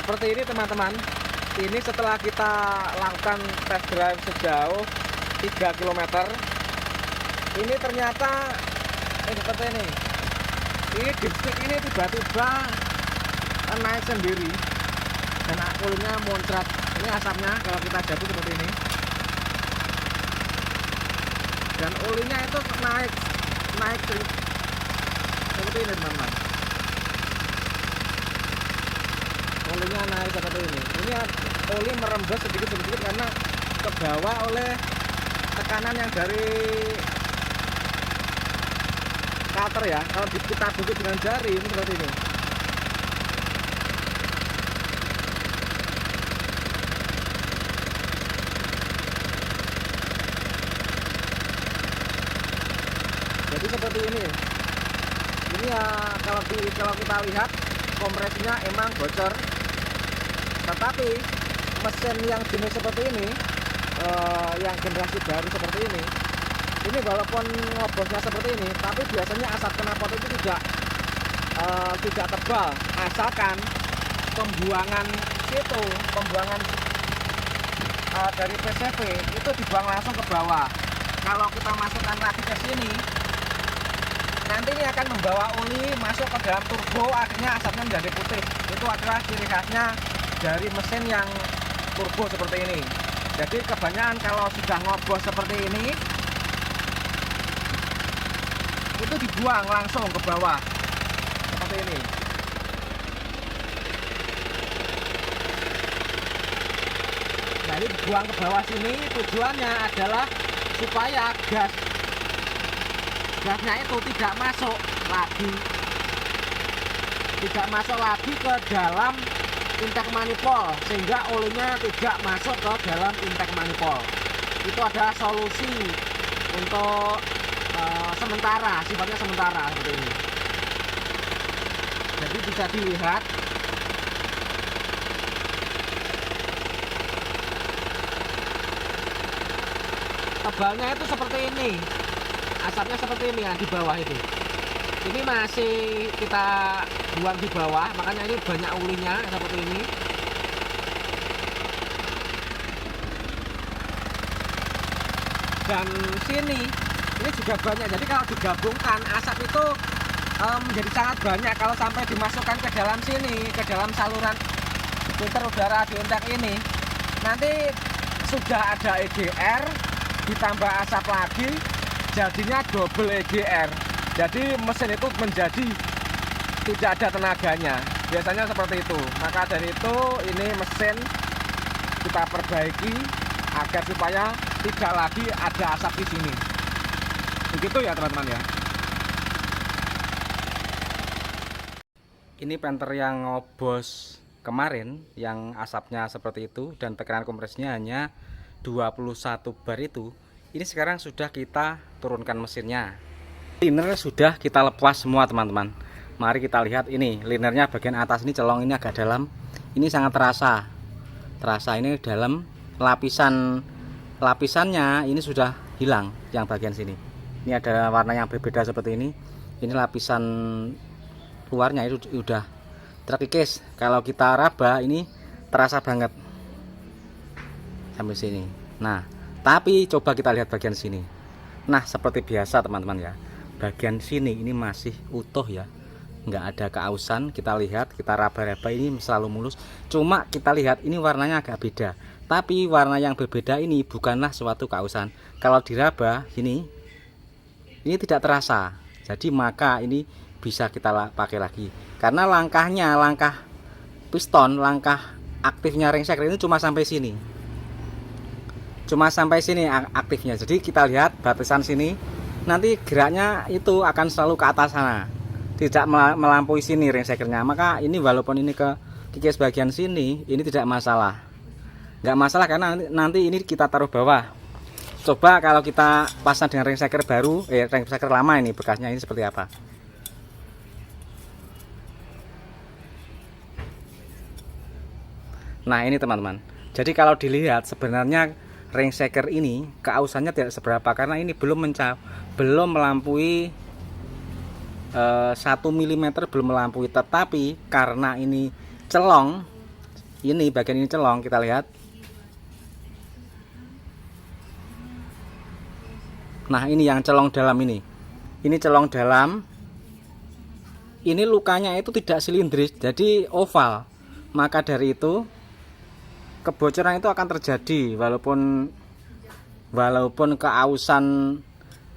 seperti ini teman-teman. Ini setelah kita lakukan test drive sejauh 3 km. Ini ternyata seperti ini. Ini dipstick ini tiba-tiba naik sendiri dan akulnya muncrat. Ini asapnya kalau kita jatuh seperti ini. Dan olinya itu naik seperti ini teman-teman. Olinya naik seperti ini. Ini oli merembes sedikit karena kebawa oleh tekanan yang dari cutter ya. Kalau kita bukit dengan jari ini seperti ini. Jadi seperti ini. Ini ya kalau kita lihat kompresinya emang bocor. Tetapi mesin yang jenis seperti ini, yang generasi baru seperti ini walaupun ngobosnya seperti ini, tapi biasanya asap knalpot itu tidak tebal, asalkan pembuangan dari PCV itu dibuang langsung ke bawah. Kalau kita masukkan lagi ke sini, nanti ini akan membawa oli masuk ke dalam turbo, akhirnya asapnya menjadi putih. Itu adalah ciri khasnya dari mesin yang turbo seperti ini. Jadi kebanyakan kalau sudah ngobos seperti ini, itu dibuang langsung ke bawah seperti ini. Nah, ini dibuang ke bawah sini, tujuannya adalah supaya gasnya itu tidak masuk lagi ke dalam intake manifold, sehingga olinya tidak masuk ke dalam intake manifold. Itu adalah solusi untuk sementara, sifatnya sementara seperti ini. Jadi bisa dilihat tebalnya itu seperti ini, asapnya seperti ini ya di bawah itu. Ini masih kita buang di bawah, makanya ini banyak ulinya seperti ini. Dan sini ini juga banyak. Jadi kalau digabungkan asap itu menjadi sangat banyak. Kalau sampai dimasukkan ke dalam sini, ke dalam saluran filter udara di intake ini, nanti sudah ada EGR ditambah asap lagi, jadinya double EGR. Jadi mesin itu menjadi tidak ada tenaganya. Biasanya seperti itu. Maka dari itu ini mesin kita perbaiki agar supaya tidak lagi ada asap di sini. Begitu ya teman-teman ya. Ini penter yang ngobos kemarin yang asapnya seperti itu dan tekanan kompresinya hanya 21 bar itu. Ini sekarang sudah kita turunkan mesinnya. Liner sudah kita lepas semua teman-teman. Mari kita lihat ini linernya bagian atas ini celong ini agak dalam. Ini sangat terasa ini dalam lapisannya ini sudah hilang yang bagian sini. Ini ada warna yang berbeda seperti ini. Ini lapisan luarnya itu udah terkikis. Kalau kita raba ini terasa banget sampai sini. Nah, tapi coba kita lihat bagian sini. Nah, seperti biasa teman-teman ya. Bagian sini ini masih utuh ya, nggak ada keausan. Kita lihat, kita raba-raba ini selalu mulus. Cuma kita lihat ini warnanya agak beda, tapi warna yang berbeda ini bukanlah suatu keausan. Kalau diraba ini tidak terasa. Jadi maka ini bisa kita pakai lagi, karena langkah piston, langkah aktifnya ring shaker ini cuma sampai sini, aktifnya. Jadi kita lihat batasan sini, nanti geraknya itu akan selalu ke atas sana, tidak melampaui sini ring shakernya. Maka ini walaupun ini ke kikis bagian sini, ini tidak masalah, nggak masalah karena nanti ini kita taruh bawah. Coba kalau kita pasang dengan ring shaker baru, ring shaker lama ini bekasnya ini seperti apa. Nah ini teman-teman, jadi kalau dilihat sebenarnya ring shaker ini keausannya tidak seberapa, karena ini belum melampaui 1 mm, belum melampaui. Tetapi karena ini celong Ini bagian ini celong, kita lihat. Nah, ini yang celong dalam ini. Ini celong dalam. Ini lukanya itu tidak silindris, jadi oval. Maka dari itu kebocoran itu akan terjadi walaupun keausan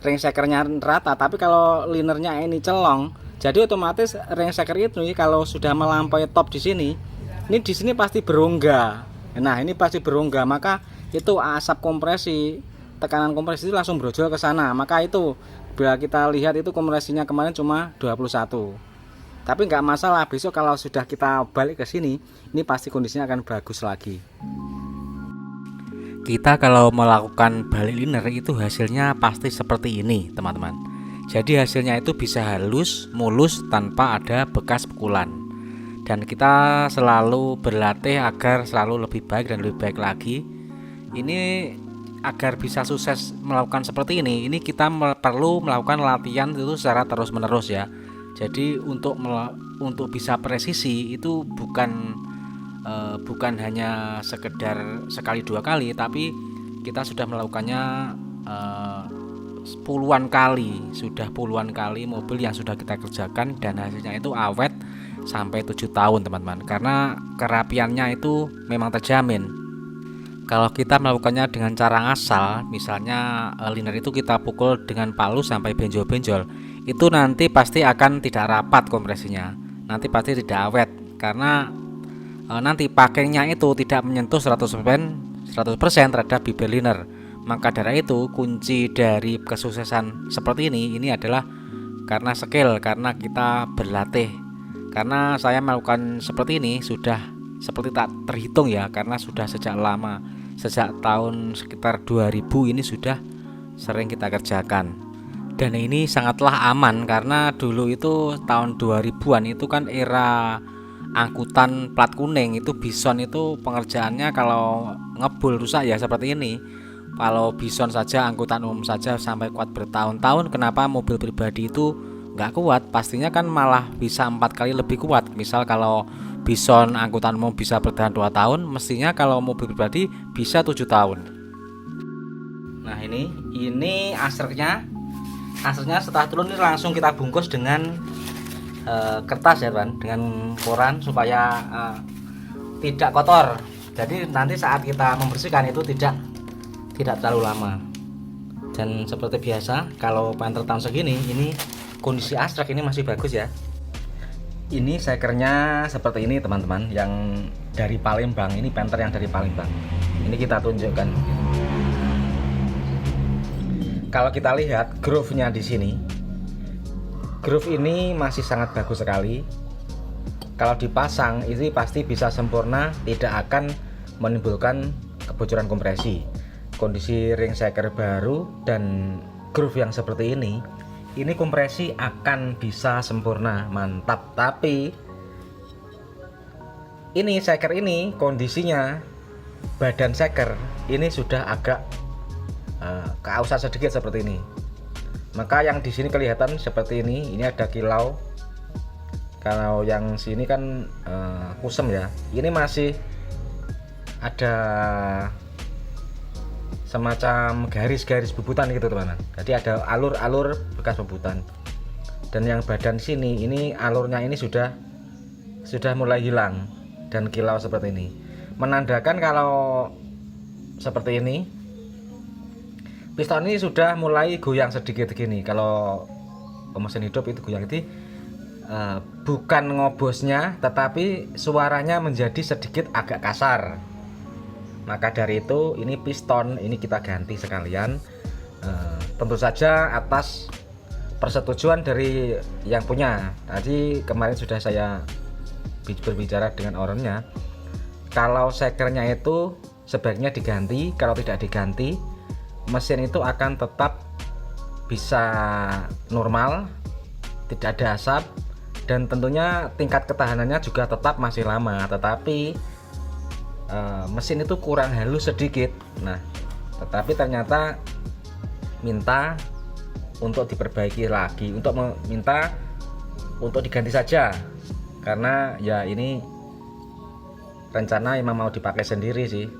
ring shakernya rata, tapi kalau linernya ini celong, jadi otomatis ring shaker itu kalau sudah melampaui top di sini pasti berongga. Nah, ini pasti berongga, maka itu asap kompresi, tekanan kompresi itu langsung brojol ke sana. Maka itu bila kita lihat itu kompresinya kemarin cuma 21. Tapi nggak masalah, besok kalau sudah kita balik ke sini, ini pasti kondisinya akan bagus lagi. Kita kalau melakukan balik liner itu hasilnya pasti seperti ini, teman-teman. Jadi hasilnya itu bisa halus, mulus tanpa ada bekas pukulan. Dan kita selalu berlatih agar selalu lebih baik dan lebih baik lagi. Ini agar bisa sukses melakukan seperti ini kita perlu melakukan latihan itu secara terus-menerus ya. Jadi untuk bisa presisi itu bukan hanya sekedar sekali dua kali, tapi kita sudah melakukannya puluhan kali mobil yang sudah kita kerjakan, dan hasilnya itu awet sampai 7 tahun teman-teman, karena kerapiannya itu memang terjamin. Kalau kita melakukannya dengan cara ngasal, misalnya liner itu kita pukul dengan palu sampai benjol-benjol, itu nanti pasti akan tidak rapat kompresinya, nanti pasti tidak awet, karena nanti pakainya itu tidak menyentuh 100% terhadap bibir liner. Maka dari itu kunci dari kesuksesan seperti ini adalah karena skill, karena kita berlatih. Karena saya melakukan seperti ini sudah seperti tak terhitung ya, karena sudah sejak lama, sejak tahun sekitar 2000 ini sudah sering kita kerjakan. Dan ini sangatlah aman, karena dulu itu tahun 2000-an itu kan era angkutan plat kuning, itu Bison itu pengerjaannya kalau ngebul rusak ya seperti ini. Kalau Bison saja, angkutan umum saja sampai kuat bertahun-tahun, kenapa mobil pribadi itu nggak kuat? Pastinya kan malah bisa 4 kali lebih kuat. Misal kalau Bison angkutan umum bisa bertahan 2 tahun, mestinya kalau mobil pribadi bisa 7 tahun. Nah, ini asernya setelah turun ini langsung kita bungkus dengan kertas ya teman, dengan koran supaya tidak kotor. Jadi nanti saat kita membersihkan itu tidak terlalu lama. Dan seperti biasa, kalau penter tahun segini ini kondisi astrek ini masih bagus ya. Ini shakernya seperti ini teman-teman, yang dari Palembang. Ini penter yang dari Palembang. Ini kita tunjukkan. Kalau kita lihat groove-nya di sini, groove ini masih sangat bagus sekali. Kalau dipasang ini pasti bisa sempurna, tidak akan menimbulkan kebocoran kompresi. Kondisi ring shaker baru dan groove yang seperti ini kompresi akan bisa sempurna, mantap. Tapi ini shaker ini kondisinya, badan shaker ini sudah agak keausan sedikit seperti ini. Maka yang di sini kelihatan seperti ini ada kilau. Kalau yang sini kan kusem ya. Ini masih ada semacam garis-garis bebutan gitu teman-teman. Jadi ada alur-alur bekas bebutan. Dan yang badan sini ini alurnya ini sudah mulai hilang dan kilau seperti ini. Menandakan kalau seperti ini, piston ini sudah mulai goyang sedikit gini. Kalau mesin hidup itu goyang, itu bukan ngobosnya, tetapi suaranya menjadi sedikit agak kasar. Maka dari itu ini piston ini kita ganti sekalian. Tentu saja atas persetujuan dari yang punya. Tadi kemarin sudah saya berbicara dengan orangnya. Kalau shakernya itu sebaiknya diganti. Kalau tidak diganti, mesin itu akan tetap bisa normal, tidak ada asap, dan tentunya tingkat ketahanannya juga tetap masih lama. Tetapi mesin itu kurang halus sedikit. Nah, tetapi ternyata minta untuk diperbaiki lagi, minta untuk diganti saja, karena ya ini rencana emang mau dipakai sendiri sih.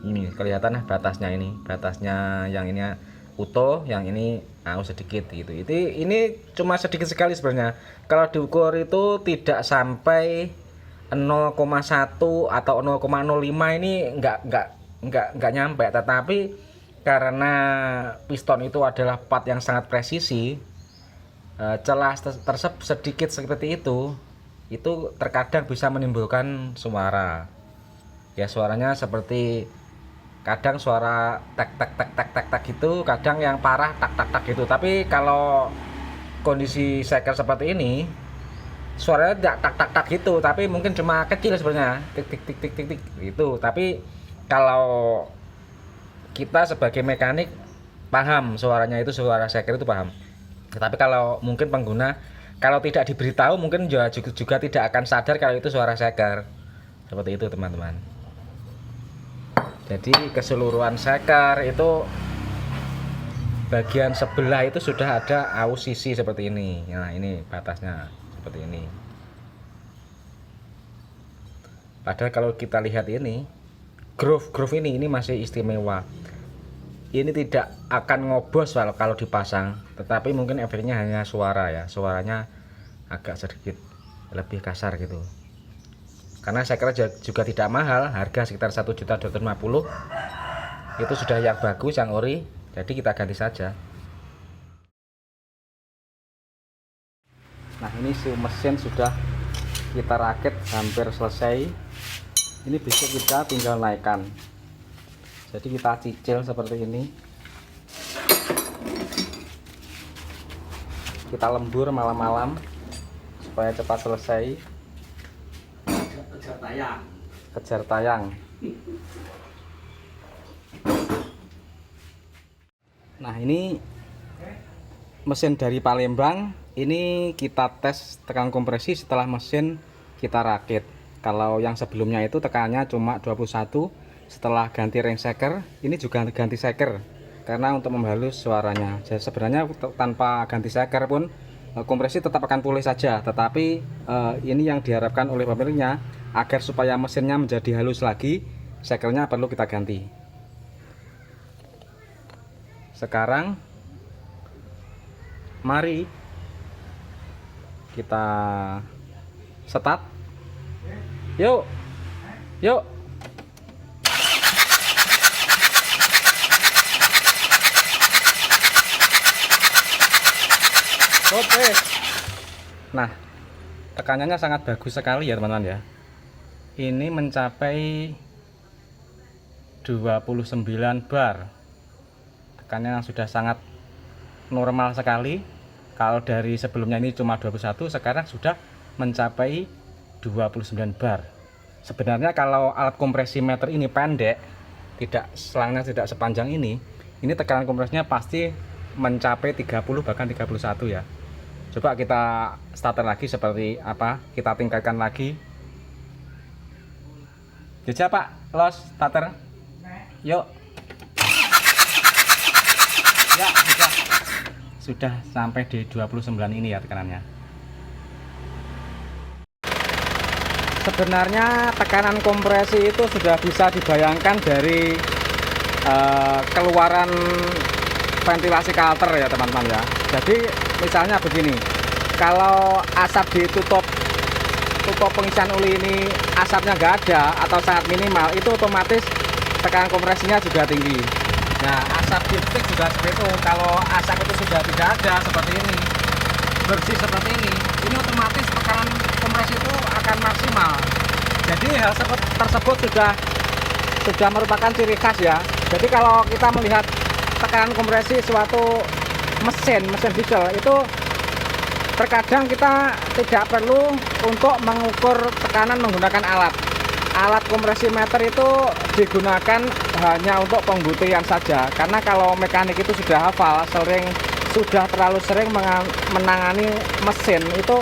Ini kelihatan batasnya, ini batasnya yang ini utuh, yang ini sedikit gitu. Ini cuma sedikit sekali sebenarnya. Kalau diukur itu tidak sampai 0,1 atau 0,05, ini enggak nyampe. Tetapi karena piston itu adalah part yang sangat presisi, celah tersebut sedikit seperti itu terkadang bisa menimbulkan suara. Ya, suaranya seperti kadang suara tek tek tek tek tek tek gitu, kadang yang parah tak tak tak gitu. Tapi kalau kondisi shaker seperti ini, suaranya tidak tak tak tak gitu, tapi mungkin cuma kecil sebenarnya, tik tik tik tik tik tik gitu. Tapi kalau kita sebagai mekanik paham suaranya itu suara shaker itu paham. Tetapi kalau mungkin pengguna kalau tidak diberitahu mungkin juga tidak akan sadar kalau itu suara shaker. Seperti itu teman-teman. Jadi keseluruhan shaker itu bagian sebelah itu sudah ada aus sisi seperti ini. Nah, ini batasnya seperti ini. Padahal kalau kita lihat ini groove ini masih istimewa. Ini tidak akan ngobos kalau dipasang, tetapi mungkin efeknya hanya suara ya. Suaranya agak sedikit lebih kasar gitu. Karena saya kira juga tidak mahal, harga sekitar 1.250.000. Itu sudah yang bagus, yang ori, jadi kita ganti saja. Nah, ini si mesin sudah kita rakit hampir selesai. Ini bisa kita tinggal naikkan. Jadi kita cicil seperti ini. Kita lembur malam-malam supaya cepat selesai. Kejar tayang. Nah, ini mesin dari Palembang. Ini kita tes tekan kompresi setelah mesin kita rakit. Kalau yang sebelumnya itu tekanannya cuma 21. Setelah ganti ring shaker, ini juga ganti shaker karena untuk memhalus suaranya. Jadi sebenarnya tanpa ganti shaker pun kompresi tetap akan pulih saja, tetapi ini yang diharapkan oleh pemiliknya agar supaya mesinnya menjadi halus lagi, shakernya perlu kita ganti. Sekarang mari kita start. Yuk. Oke. Nah, tekanannya sangat bagus sekali ya teman-teman ya. Ini mencapai 29 bar. Tekanannya sudah sangat normal sekali. Kalau dari sebelumnya ini cuma 21, sekarang sudah mencapai 29 bar. Sebenarnya kalau alat kompresi meter ini pendek, selangnya tidak sepanjang ini tekanan kompresinya pasti mencapai 30 bahkan 31 ya. Coba kita starter lagi seperti apa, kita tingkatkan lagi. Jajah Pak, los starter. Yuk. Ya, sudah sampai di 29 ini ya tekanannya. Sebenarnya tekanan kompresi itu sudah bisa dibayangkan dari keluaran ventilasi kalter ya teman-teman ya. Jadi misalnya begini, kalau asap ditutup pengisian oli ini asapnya nggak ada atau sangat minimal, itu otomatis tekanan kompresinya juga tinggi. Nah, asap diptik juga seperti itu. Kalau asap itu sudah tidak ada seperti ini, bersih seperti ini otomatis tekanan kompresi itu akan maksimal. Jadi hal tersebut sudah merupakan ciri khas ya. Jadi kalau kita melihat tekanan kompresi suatu mesin diesel itu terkadang kita tidak perlu untuk mengukur tekanan menggunakan alat kompresi meter itu digunakan hanya untuk pembuktian saja, karena kalau mekanik itu sudah hafal, sudah terlalu sering menangani mesin itu,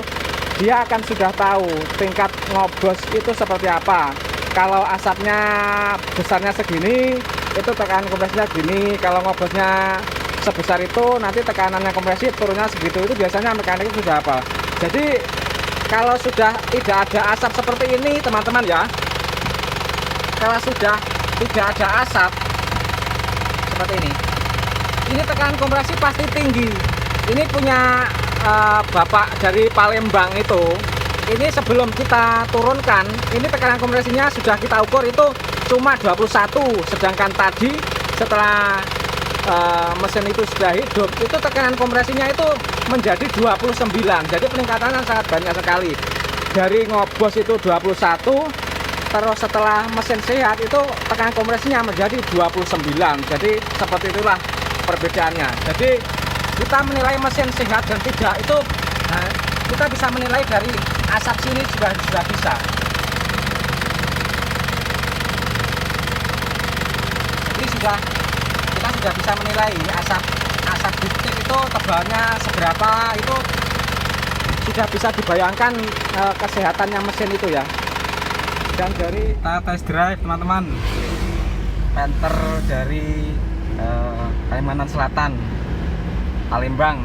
dia akan sudah tahu tingkat ngobos itu seperti apa. Kalau asapnya besarnya segini, itu tekanan kompresinya gini. Kalau ngobosnya sebesar itu, nanti tekanannya kompresi turunnya segitu. Itu biasanya mekanik itu sudah hafal. Jadi kalau sudah tidak ada asap seperti ini teman-teman ya, kalau sudah tidak ada asap seperti ini tekanan kompresi pasti tinggi. Ini punya bapak dari Palembang itu. Ini sebelum kita turunkan, ini tekanan kompresinya sudah kita ukur itu cuma 21, sedangkan tadi setelah mesin itu sudah hidup, itu tekanan kompresinya itu menjadi 29. Jadi peningkatannya sangat banyak sekali. Dari ngobos itu 21, terus setelah mesin sehat itu tekanan kompresinya menjadi 29. Jadi seperti itulah perbedaannya. Jadi kita menilai mesin sehat dan tidak itu kita bisa menilai dari asap sini sudah bisa. Jadi kita sudah bisa menilai asap dipstick itu tebalnya seberapa, itu sudah bisa dibayangkan kesehatannya mesin itu ya. Dan dari kita test drive teman-teman, Panther dari Kalimantan Selatan, Palembang.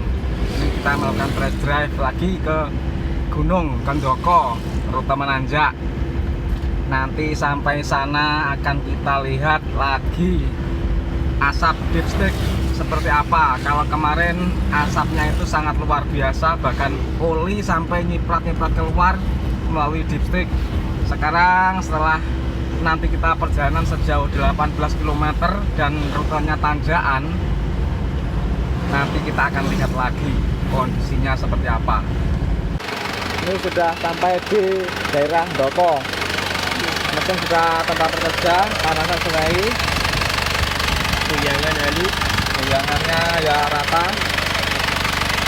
Ini kita melakukan test drive lagi ke Gunung Kendoko, rute menanjak. Nanti sampai sana akan kita lihat lagi asap dipstick seperti apa. Kalau kemarin asapnya itu sangat luar biasa, bahkan oli sampai nyiprat-nyiprat keluar melalui dipstick. Sekarang setelah nanti kita perjalanan sejauh 18 km dan rutenya tanjakan, nanti kita akan lihat lagi kondisinya seperti apa. Ini sudah sampai di daerah Ndoko. Mesin sudah tempat bekerja, panasan sungai. Goyangannya ya rata.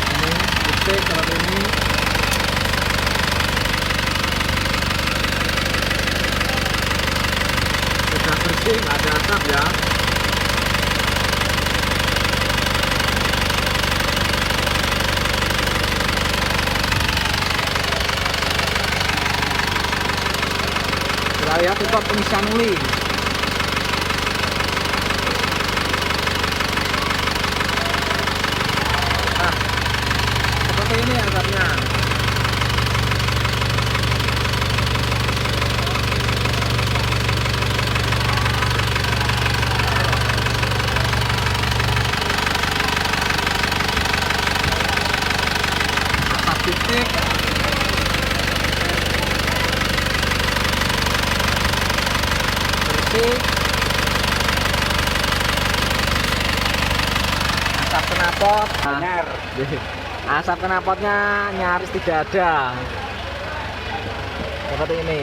Ini dipstick seperti ini. Sudah bersih, nggak ada asap ya. Kita lihat untuk pengisian oli. Nah, seperti ini asapnya. Asap dipstick. Asap knalpot, asap knalpotnya nyaris tidak ada, seperti ini.